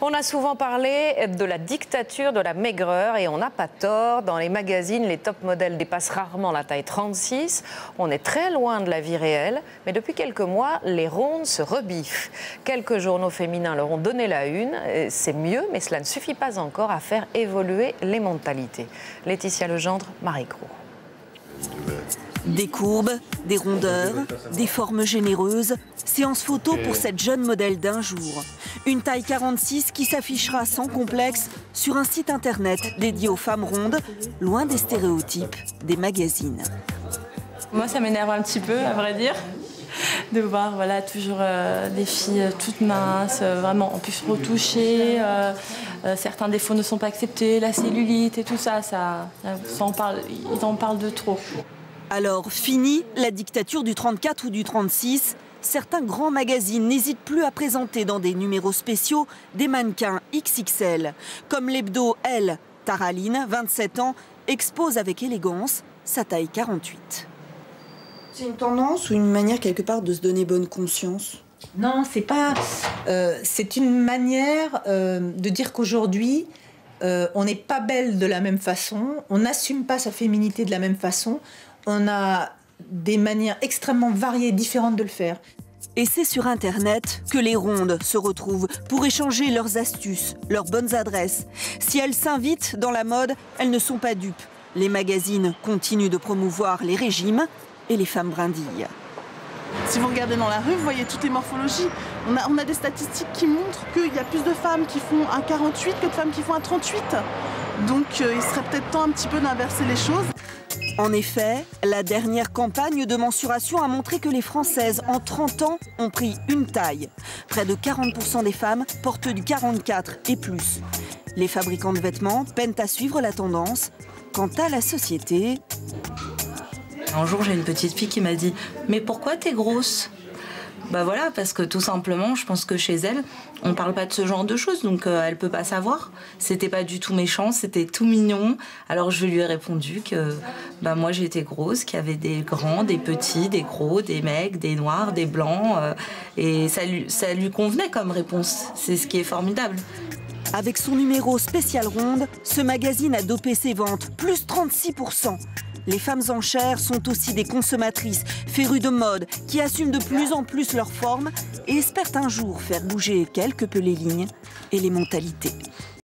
On a souvent parlé de la dictature de la maigreur et on n'a pas tort. Dans les magazines, les top modèles dépassent rarement la taille 36. On est très loin de la vie réelle, mais depuis quelques mois, les rondes se rebiffent. Quelques journaux féminins leur ont donné la une. C'est mieux, mais cela ne suffit pas encore à faire évoluer les mentalités. Laetitia Legendre, Marie Gros. Des courbes, des rondeurs, des formes généreuses. Séance photo pour cette jeune modèle d'un jour. Une taille 46 qui s'affichera sans complexe sur un site internet dédié aux femmes rondes, loin des stéréotypes des magazines. Moi, ça m'énerve un petit peu, à vrai dire, de voir toujours des filles toutes minces, vraiment en plus retouchées. Certains défauts ne sont pas acceptés, la cellulite et tout ça, ils en parlent de trop. Alors, fini la dictature du 34 ou du 36. Certains grands magazines n'hésitent plus à présenter dans des numéros spéciaux des mannequins XXL. Comme l'hebdo Elle, Taraline, 27 ans, expose avec élégance sa taille 48. C'est une tendance ou une manière quelque part de se donner bonne conscience? Non, c'est pas. C'est une manière de dire qu'aujourd'hui, on n'est pas belle de la même façon, on n'assume pas sa féminité de la même façon. On a des manières extrêmement variées, différentes de le faire. Et c'est sur Internet que les rondes se retrouvent pour échanger leurs astuces, leurs bonnes adresses. Si elles s'invitent dans la mode, elles ne sont pas dupes. Les magazines continuent de promouvoir les régimes et les femmes brindilles. Si vous regardez dans la rue, vous voyez toutes les morphologies. On a des statistiques qui montrent qu'il y a plus de femmes qui font un 48 que de femmes qui font un 38. Donc il serait peut-être temps un petit peu d'inverser les choses. En effet, la dernière campagne de mensuration a montré que les Françaises, en 30 ans, ont pris une taille. Près de 40% des femmes portent du 44 et plus. Les fabricants de vêtements peinent à suivre la tendance. Quant à la société... Un jour, j'ai une petite fille qui m'a dit « Mais pourquoi t'es grosse ?» Bah voilà, parce que tout simplement, je pense que chez elle, on parle pas de ce genre de choses, donc elle peut pas savoir. C'était pas du tout méchant, c'était tout mignon. Alors je lui ai répondu que moi j'étais grosse, qu'il y avait des grands, des petits, des gros, des mecs, des noirs, des blancs, et ça lui convenait comme réponse. C'est ce qui est formidable. Avec son numéro spécial ronde, ce magazine a dopé ses ventes, plus 36%. Les femmes en chair sont aussi des consommatrices férues de mode qui assument de plus en plus leur forme et espèrent un jour faire bouger quelque peu les lignes et les mentalités.